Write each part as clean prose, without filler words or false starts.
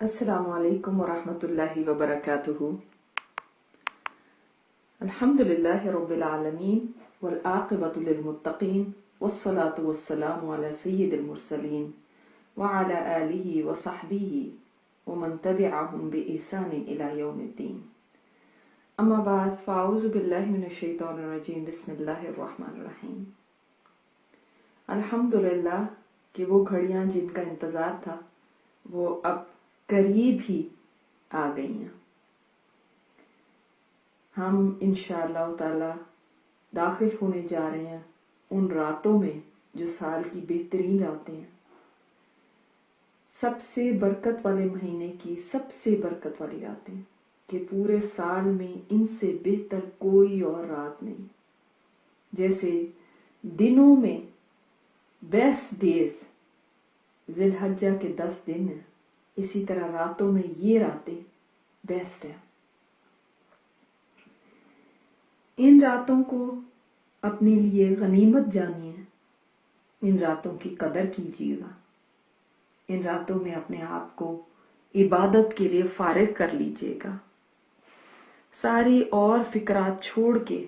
السلام علیکم ورحمۃ اللہ وبرکاتہ۔ الحمد للہ رب العالمین والعاقبۃ للمتقین والصلاة والسلام علی سید المرسلین وعلی آلہ وصحبہ ومن تبعہم بإحسان الی یوم الدین۔ اما بعد فاعوذ باللہ من الشیطان الرجیم، بسم اللہ الرحمن الرحیم۔ الحمد للہ کہ وہ گھڑیاں جن کا انتظار تھا وہ اب قریب ہی آ گئی ہیں۔ ہم انشاءاللہ تعالی داخل ہونے جا رہے ہیں ان راتوں میں جو سال کی بہترین راتیں ہیں، سب سے برکت والے مہینے کی سب سے برکت والی راتیں، کہ پورے سال میں ان سے بہتر کوئی اور رات نہیں۔ جیسے دنوں میں بیسٹ ڈیز ذی الحجہ کے 10 دن ہیں، اسی طرح راتوں میں یہ راتیں بیسٹ ہیں۔ ان راتوں کو اپنے لیے غنیمت جانیے، ان راتوں کی قدر کیجیے گا، ان راتوں میں اپنے آپ کو عبادت کے لیے فارغ کر لیجیے گا، ساری اور فکرات چھوڑ کے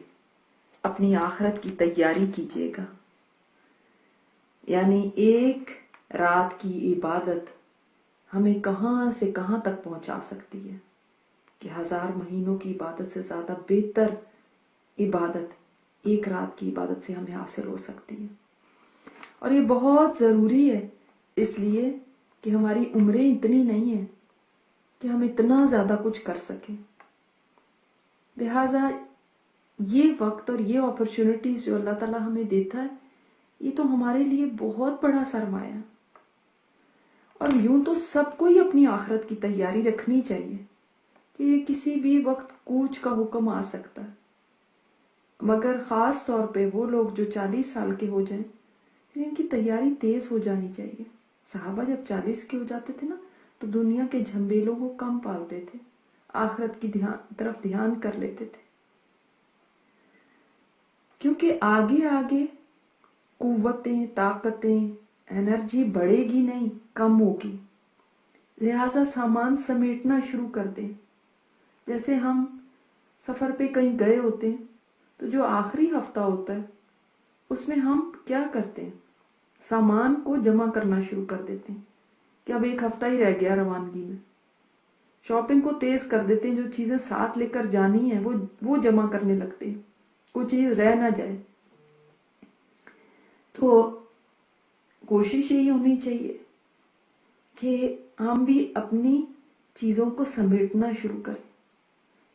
اپنی آخرت کی تیاری کیجیے گا۔ یعنی ایک رات کی عبادت ہمیں کہاں سے کہاں تک پہنچا سکتی ہے، کہ 1000 مہینوں کی عبادت سے زیادہ بہتر عبادت ایک رات کی عبادت سے ہمیں حاصل ہو سکتی ہے۔ اور یہ بہت ضروری ہے، اس لیے کہ ہماری عمریں اتنی نہیں ہیں کہ ہم اتنا زیادہ کچھ کر سکیں۔ لہٰذا یہ وقت اور یہ اپرچونٹیز جو اللہ تعالیٰ ہمیں دیتا ہے، یہ تو ہمارے لیے بہت بڑا سرمایہ ہے۔ اور یوں تو سب کو ہی اپنی آخرت کی تیاری رکھنی چاہیے، کہ یہ کسی بھی وقت کوچ کا حکم آ سکتا ہے، مگر خاص طور پہ وہ لوگ جو 40 سال کے ہو جائیں، ان کی تیاری تیز ہو جانی چاہیے۔ صحابہ جب 40 کے ہو جاتے تھے نا، تو دنیا کے جھنبیلوں کو کم پالتے تھے، آخرت کی طرف دھیان کر لیتے تھے، کیونکہ آگے آگے قوتیں، طاقتیں، انرجی بڑھے گی نہیں، کم ہوگی۔ لہٰذا سامان سمیٹنا شروع کر دیں۔ جیسے ہم سفر پہ کہیں گئے ہوتے ہیں تو جو آخری ہفتہ ہوتا ہے اس میں ہم کیا کرتے ہیں، سامان کو جمع کرنا شروع کر دیتے ہیں کہ اب 1 ہفتہ ہی رہ گیا روانگی میں۔ شاپنگ کو تیز کر دیتے ہیں، جو چیزیں ساتھ لے کر جانی ہیں وہ جمع کرنے لگتے ہیں، کوئی چیز رہ نہ جائے۔ تو کوشش یہی ہونی چاہیے کہ ہم بھی اپنی چیزوں کو سمیٹنا شروع کریں،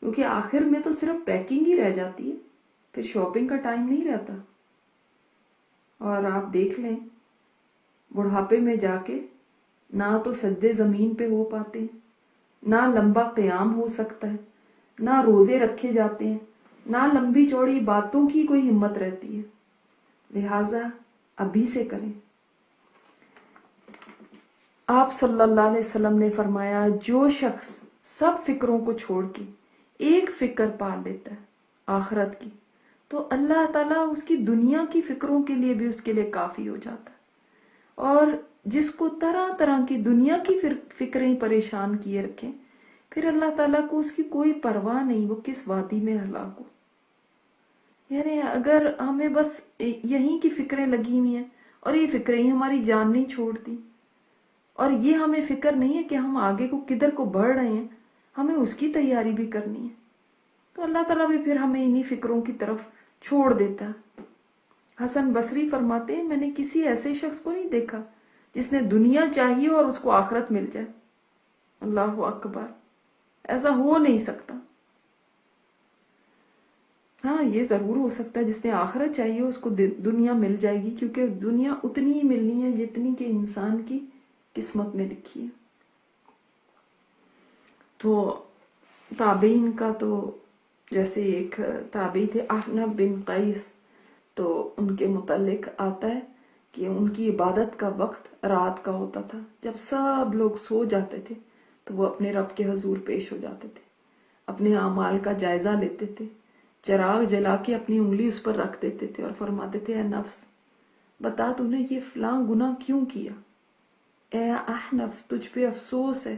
کیونکہ آخر میں تو صرف پیکنگ ہی رہ جاتی ہے، پھر شاپنگ کا ٹائم نہیں رہتا۔ اور آپ دیکھ لیں، بڑھاپے میں جا کے نہ تو سجدے زمین پہ ہو پاتے ہیں، نہ لمبا قیام ہو سکتا ہے، نہ روزے رکھے جاتے ہیں، نہ لمبی چوڑی باتوں کی کوئی ہمت رہتی ہے۔ لہٰذا ابھی سے کریں۔ آپ صلی اللہ علیہ وسلم نے فرمایا، جو شخص سب فکروں کو چھوڑ کے ایک فکر پال لیتا ہے آخرت کی، تو اللہ تعالیٰ اس کی دنیا کی فکروں کے لیے بھی اس کے لیے کافی ہو جاتا ہے۔ اور جس کو طرح طرح کی دنیا کی فکریں پریشان کیے رکھیں، پھر اللہ تعالیٰ کو اس کی کوئی پرواہ نہیں، وہ کس وادی میں ہلاک ہو۔ یعنی اگر ہمیں بس یہیں کی فکریں لگی ہوئی ہیں اور یہ فکریں ہی ہماری جان نہیں چھوڑتی، اور یہ ہمیں فکر نہیں ہے کہ ہم آگے کو کدھر کو بڑھ رہے ہیں، ہمیں اس کی تیاری بھی کرنی ہے، تو اللہ تعالیٰ بھی پھر ہمیں انہی فکروں کی طرف چھوڑ دیتا ہے۔ حسن بصری فرماتے ہیں، میں نے کسی ایسے شخص کو نہیں دیکھا جس نے دنیا چاہیے اور اس کو آخرت مل جائے۔ اللہ اکبر، ایسا ہو نہیں سکتا۔ ہاں، یہ ضرور ہو سکتا ہے جس نے آخرت چاہیے اس کو دنیا مل جائے گی، کیونکہ دنیا اتنی ہی ملنی ہے جتنی کہ انسان کی قسمت میں لکھی ہے۔ تو تابعین کا تو جیسے ایک تابعی تھے احنف بن قیس، تو ان کے متعلق آتا ہے کہ ان کی عبادت کا وقت رات کا ہوتا تھا، جب سب لوگ سو جاتے تھے تو وہ اپنے رب کے حضور پیش ہو جاتے تھے، اپنے اعمال کا جائزہ لیتے تھے، چراغ جلا کے اپنی انگلی اس پر رکھ دیتے تھے اور فرماتے تھے، اے نفس بتا تو نے یہ فلاں گناہ کیوں کیا، اے احنف تجھ پہ افسوس ہے،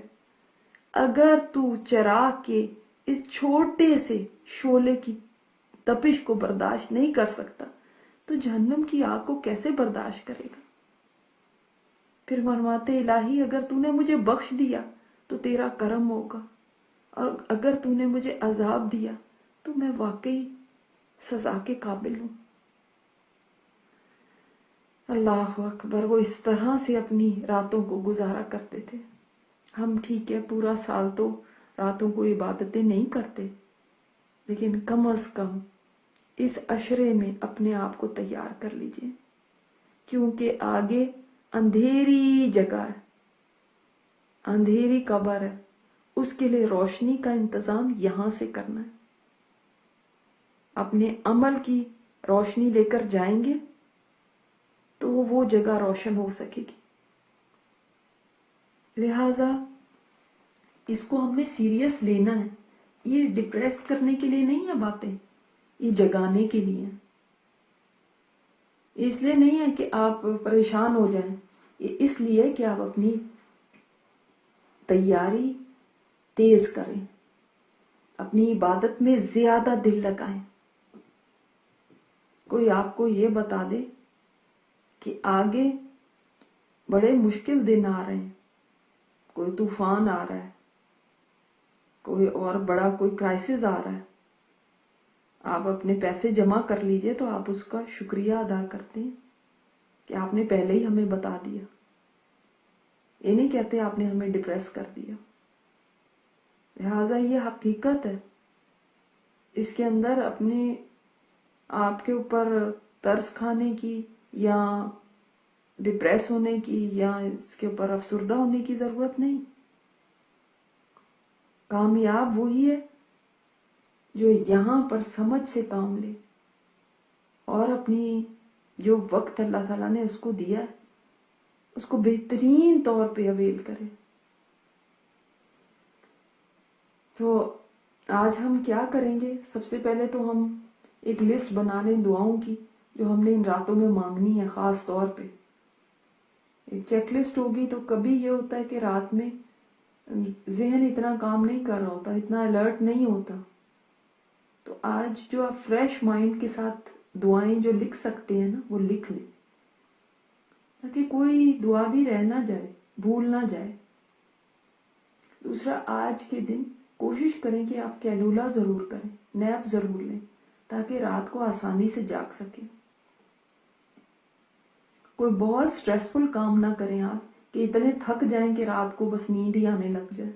اگر تو چراغ کے اس چھوٹے سے شعلے کی تپش کو برداشت نہیں کر سکتا تو جہنم کی آگ کو کیسے برداشت کرے گا؟ پھر فرماتے الہی اگر تو نے مجھے بخش دیا تو تیرا کرم ہوگا، اور اگر تو نے مجھے عذاب دیا تو میں واقعی سزا کے قابل ہوں۔ اللہ اکبر، وہ اس طرح سے اپنی راتوں کو گزارا کرتے تھے۔ ہم ٹھیک ہے پورا سال تو راتوں کو عبادتیں نہیں کرتے، لیکن کم از کم اس عشرے میں اپنے آپ کو تیار کر لیجئے، کیونکہ آگے اندھیری جگہ ہے، اندھیری قبر ہے، اس کے لیے روشنی کا انتظام یہاں سے کرنا ہے۔ اپنے عمل کی روشنی لے کر جائیں گے تو وہ جگہ روشن ہو سکے گی۔ لہذا اس کو ہم نے سیریس لینا ہے، یہ ڈپریس کرنے کے لیے نہیں ہے باتیں، یہ جگانے کے لیے ہیں۔ اس لیے نہیں ہے کہ آپ پریشان ہو جائیں، یہ اس لیے کہ آپ اپنی تیاری تیز کریں، اپنی عبادت میں زیادہ دل لگائیں۔ کوئی آپ کو یہ بتا دے کہ آگے بڑے مشکل دن آ رہے ہیں، کوئی طوفان آ رہا ہے، کوئی اور بڑا کوئی کرائسس آ رہا ہے، آپ اپنے پیسے جمع کر لیجئے تو آپ اس کا شکریہ ادا کرتے ہیں کہ آپ نے پہلے ہی ہمیں بتا دیا، یہ نہیں کہتے آپ نے ہمیں ڈپریس کر دیا۔ لہٰذا یہ حقیقت ہے، اس کے اندر اپنے آپ کے اوپر ترس کھانے کی یا ڈپریس ہونے کی یا اس کے اوپر افسردہ ہونے کی ضرورت نہیں۔ کامیاب وہی ہے جو یہاں پر سمجھ سے کام لے اور اپنی جو وقت اللہ تعالیٰ نے اس کو دیا ہے اس کو بہترین طور پہ اویل کرے۔ تو آج ہم کیا کریں گے؟ سب سے پہلے تو ہم ایک لسٹ بنا لیں دعاؤں کی جو ہم نے ان راتوں میں مانگنی ہے۔ خاص طور پہ ایک چیک لسٹ ہوگی، تو کبھی یہ ہوتا ہے کہ رات میں ذہن اتنا کام نہیں کر رہا ہوتا، اتنا الرٹ نہیں ہوتا، تو آج جو آپ فریش مائنڈ کے ساتھ دعائیں جو لکھ سکتے ہیں نا وہ لکھ لیں، تاکہ کوئی دعا بھی رہ نہ جائے، بھول نہ جائے۔ دوسرا، آج کے دن کوشش کریں کہ آپ کیلولا ضرور کریں، نیپ ضرور لیں، تاکہ رات کو آسانی سے جاگ سکیں۔ کوئی بہت سٹریسفل کام نہ کریں آج کہ اتنے تھک جائیں کہ رات کو بس نیند ہی آنے لگ جائے۔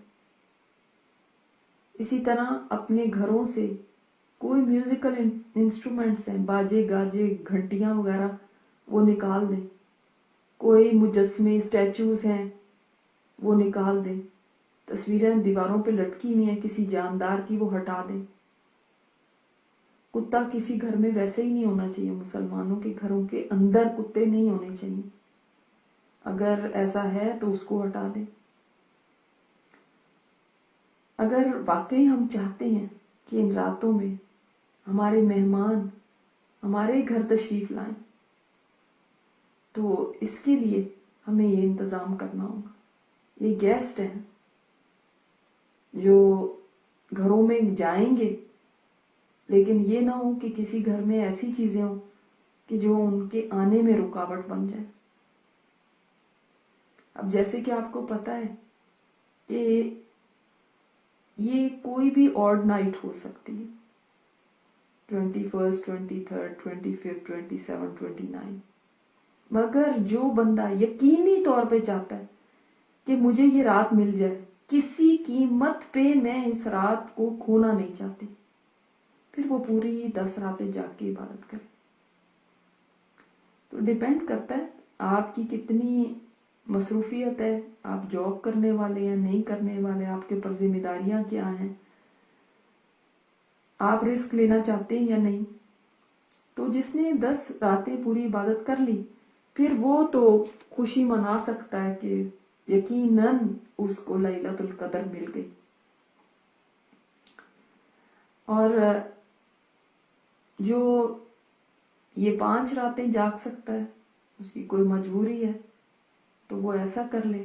اسی طرح اپنے گھروں سے کوئی میوزیکل انسٹرومنٹس ہیں، باجے گاجے گھنٹیاں وغیرہ، وہ نکال دیں۔ کوئی مجسمے اسٹیچوز ہیں وہ نکال دیں۔ تصویریں دیواروں پہ لٹکی ہوئی ہیں کسی جاندار کی، وہ ہٹا دیں۔ کتا کسی گھر میں ویسے ہی نہیں ہونا چاہیے، مسلمانوں کے گھروں کے اندر کتے نہیں ہونے چاہیے، اگر ایسا ہے تو اس کو ہٹا دیں۔ اگر واقعی ہم چاہتے ہیں کہ ان راتوں میں ہمارے مہمان ہمارے گھر تشریف لائیں تو اس کے لیے ہمیں یہ انتظام کرنا ہوگا۔ یہ گیسٹ ہیں جو گھروں میں جائیں گے، لیکن یہ نہ ہو کہ کسی گھر میں ایسی چیزیں ہوں کہ جو ان کے آنے میں رکاوٹ بن جائے۔ اب جیسے کہ آپ کو پتا ہے کہ یہ کوئی بھی آڈ نائٹ ہو سکتی ہے، 21، 23، 25، 27، 29، مگر جو بندہ یقینی طور پہ چاہتا ہے کہ مجھے یہ رات مل جائے، کسی قیمت پہ میں اس رات کو کھونا نہیں چاہتی، پھر وہ پوری 10 راتیں جاگ کے عبادت کرے۔ تو ڈیپینڈ کرتا ہے آپ کی کتنی مصروفیت ہے، آپ جاب کرنے والے ہیں نہیں کرنے والے، آپ کے اوپر ذمہ داریاں کیا ہیں، آپ رسک لینا چاہتے ہیں یا نہیں۔ تو جس نے 10 راتیں پوری عبادت کر لی، پھر وہ تو خوشی منا سکتا ہے کہ یقیناً اس کو لیلۃ القدر مل گئی۔ اور جو یہ 5 راتیں جاگ سکتا ہے، اس کی کوئی مجبوری ہے تو وہ ایسا کر لے،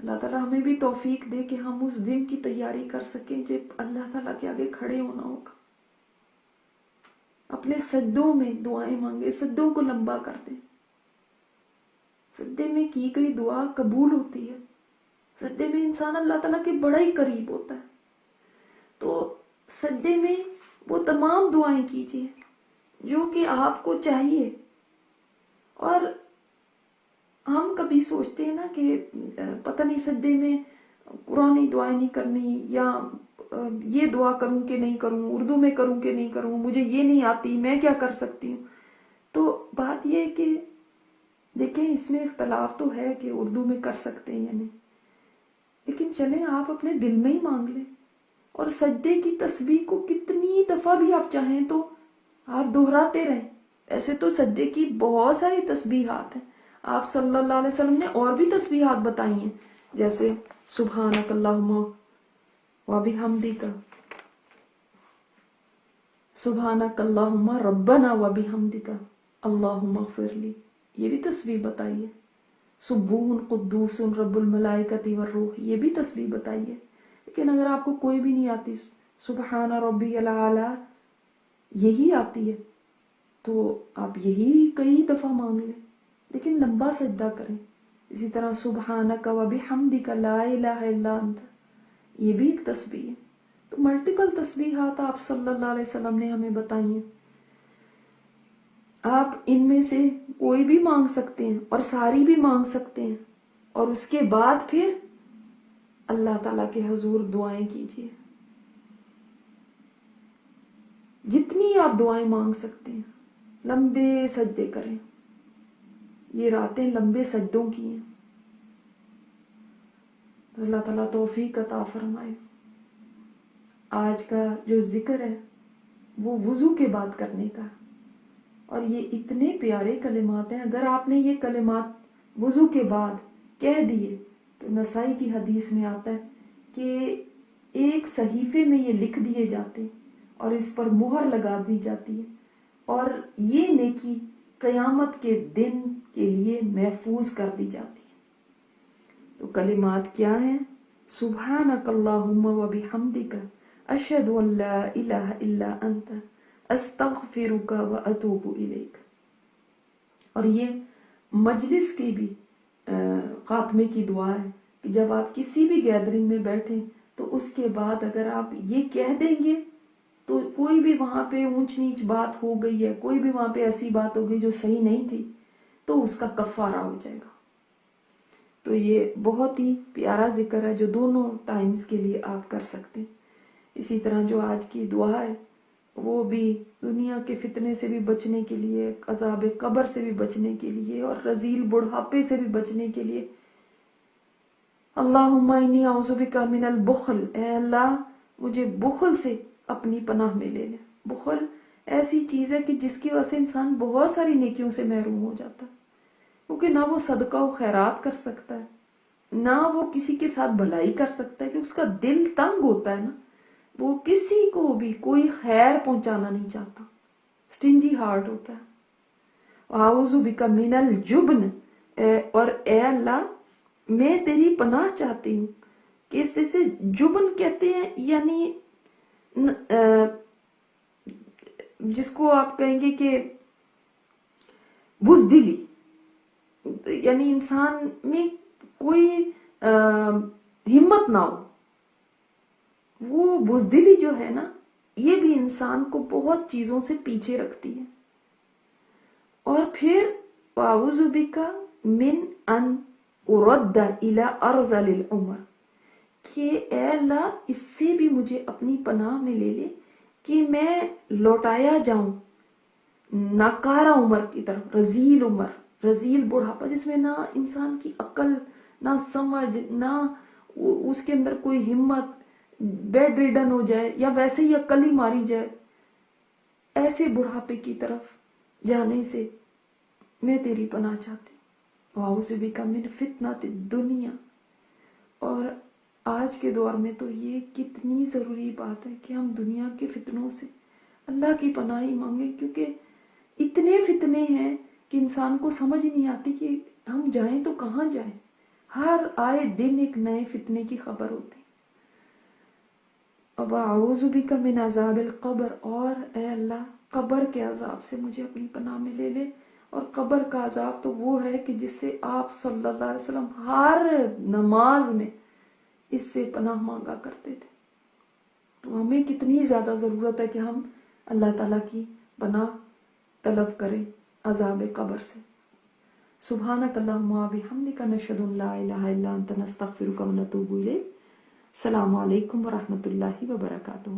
اللہ تعالیٰ ہمیں بھی توفیق دے کہ ہم اس دن کی تیاری کر سکیں جب اللہ تعالیٰ کے آگے کھڑے ہونا ہوگا. اپنے سجدوں میں دعائیں مانگے، سجدوں کو لمبا کر دیں. سجدے میں کی گئی دعا قبول ہوتی ہے. سجدے میں انسان اللہ تعالیٰ کے بڑا ہی قریب ہوتا ہے. تو سجدے میں وہ تمام دعائیں کیجیے جو کہ آپ کو چاہیے. اور ہم کبھی سوچتے ہیں نا کہ پتہ نہیں سجدے میں قرآنی دعائیں نہیں کرنی، یا یہ دعا کروں کہ نہیں کروں، اردو میں کروں کہ نہیں کروں، مجھے یہ نہیں آتی، میں کیا کر سکتی ہوں. تو بات یہ ہے کہ دیکھیں اس میں اختلاف تو ہے کہ اردو میں کر سکتے ہیں یا نہیں، لیکن چلیں آپ اپنے دل میں ہی مانگ لیں. اور سجدے کی تسبیح کو کتنی دفعہ بھی آپ چاہیں تو آپ دہراتے رہیں. ایسے تو سجدے کی بہت ساری تسبیحات ہیں. آپ صلی اللہ علیہ وسلم نے اور بھی تسبیحات بتائی ہیں، جیسے سبحانک اللہم وبحمدک، سبحانک اللہم ربنا وبحمدک اللہم اغفر لی، یہ بھی تسبیح بتائی ہے. سبوح قدوس رب الملائکۃ والروح، یہ بھی تسبیح بتائی ہے. لیکن اگر آپ کو کوئی بھی نہیں آتی، سبحان ربی الاعلی یہی آتی ہے، تو آپ یہی کئی دفعہ مانگ لیں، لیکن لمبا سجدہ کریں. اسی طرح سبحانک وبحمدک لا الہ الا انت، یہ بھی ایک تسبیح ہے. تو ملٹیپل تسبیحات آپ صلی اللہ علیہ وسلم نے ہمیں بتائی ہیں. آپ ان میں سے کوئی بھی مانگ سکتے ہیں اور ساری بھی مانگ سکتے ہیں، اور اس کے بعد پھر اللہ تعالیٰ کے حضور دعائیں کیجیے. جتنی آپ دعائیں مانگ سکتے ہیں، لمبے سجدے کریں. یہ راتیں لمبے سجدوں کی ہیں. تو اللہ تعالیٰ توفیق عطا فرمائے. آج کا جو ذکر ہے وہ وضو کے بعد کرنے کا، اور یہ اتنے پیارے کلمات ہیں. اگر آپ نے یہ کلمات وضو کے بعد کہہ دیے تو نسائی کی حدیث میں آتا ہے کہ ایک صحیفے میں یہ لکھ دیے جاتے اور اس پر مہر لگا دی جاتی ہے، اور یہ نیکی قیامت کے دن کے لیے محفوظ کر دی جاتی ہے. تو کلمات کیا ہیں؟ سبحانک اللہم وبحمدک اشہد ان لا الہ الا انت استغفرک واتوب الیک. اور یہ مجلس کی بھی خاتمے کی دعا ہے کہ جب آپ کسی بھی گیدرنگ میں بیٹھیں تو اس کے بعد اگر آپ یہ کہہ دیں گے تو کوئی بھی وہاں پہ اونچ نیچ بات ہو گئی ہے، کوئی بھی وہاں پہ ایسی بات ہو گئی جو صحیح نہیں تھی، تو اس کا کفارہ ہو جائے گا. تو یہ بہت ہی پیارا ذکر ہے جو دونوں ٹائمز کے لیے آپ کر سکتے ہیں. اسی طرح جو آج کی دعا ہے وہ بھی دنیا کے فتنے سے بھی بچنے کے لیے، عذاب قبر سے بھی بچنے کے لیے، اور رذیل بڑھاپے سے بھی بچنے کے لیے. اللہم انی اعوذ بک من البخل، اے اللہ مجھے بخل سے اپنی پناہ میں لے لے. بخل ایسی چیز ہے کہ جس کی وجہ سے انسان بہت ساری نیکیوں سے محروم ہو جاتا ہے، کیونکہ نہ وہ صدقہ و خیرات کر سکتا ہے، نہ وہ کسی کے ساتھ بھلائی کر سکتا ہے، کہ اس کا دل تنگ ہوتا ہے نا، وہ کسی کو بھی کوئی خیر پہنچانا نہیں چاہتا، سٹنجی ہارٹ ہوتا ہے. اعوذ بک من الجبن، اور اے اللہ میں تیری پناہ چاہتی ہوں. کہ اس سے جبن کہتے ہیں، یعنی جس کو آپ کہیں گے کہ بزدلی، یعنی انسان میں کوئی ہمت نہ ہو. وہ بزدلی جو ہے نا، یہ بھی انسان کو بہت چیزوں سے پیچھے رکھتی ہے. اور پھر اعوذ بک من ان ارد الی ارذل العمر، کہ اے اللہ اس سے بھی مجھے اپنی پناہ میں لے لے کہ میں لوٹایا جاؤں ناکارہ عمر کی طرف، رذیل عمر، رذیل بڑھاپا جس میں نہ انسان کی عقل، نہ سمجھ، نہ اس کے اندر کوئی ہمت، بیڈ ریڈن ہو جائے یا ویسے ہی عقل ہی ماری جائے. ایسے بڑھاپے کی طرف جانے سے میں تیری پناہ چاہتی ہوں. اعوذ بک من فتنۃ الدنیا. اور آج کے دور میں تو یہ کتنی ضروری بات ہے کہ ہم دنیا کے فتنوں سے اللہ کی پناہ ہی مانگیں، کیونکہ اتنے فتنے ہیں کہ انسان کو سمجھ نہیں آتی کہ ہم جائیں تو کہاں جائیں. ہر آئے دن ایک نئے فتنے کی خبر ہوتی. اب اعوذ بک من عذاب القبر، اور اے اللہ قبر کے عذاب سے مجھے اپنی پناہ میں لے لے. اور قبر کا عذاب تو وہ ہے کہ جس سے آپ صلی اللہ علیہ وسلم ہر نماز میں اس سے پناہ مانگا کرتے تھے. تو ہمیں کتنی زیادہ ضرورت ہے کہ ہم اللہ تعالیٰ کی پناہ طلب کریں عذاب قبر سے. سبحانک اللہم و بحمدک نشہد ان لا الہ الا انت نستغفرک و نتوب الیک. السلام علیکم ورحمۃ اللہ وبرکاتہ.